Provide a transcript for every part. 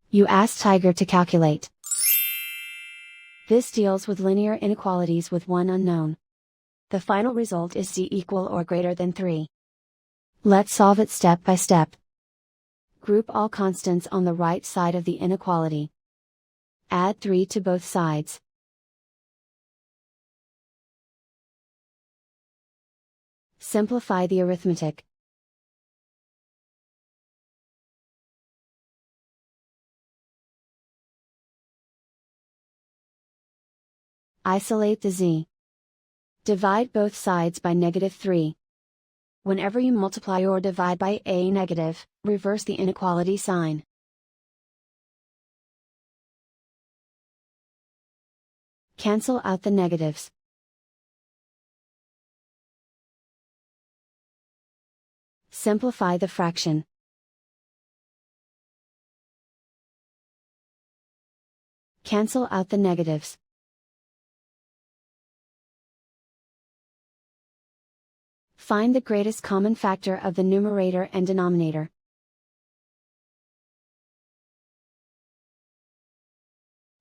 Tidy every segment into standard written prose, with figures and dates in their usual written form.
You ask Tiger to calculate. This deals with linear inequalities with one unknown. The final result is z equal or greater than 3. Let's solve it step by step. Group all constants on the right side of the inequality. Add 3 to both sides. Simplify the arithmetic. Isolate the z. Divide both sides by -3. Whenever you multiply or divide by a negative, reverse the inequality sign. Cancel out the negatives. Simplify the fraction. Cancel out the negatives. Find the greatest common factor of the numerator and denominator.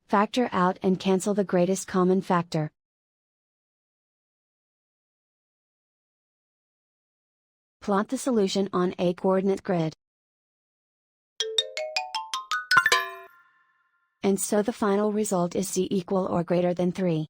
Factor out and cancel the greatest common factor. Plot the solution on a coordinate grid. And so the final result is z equal or greater than 3.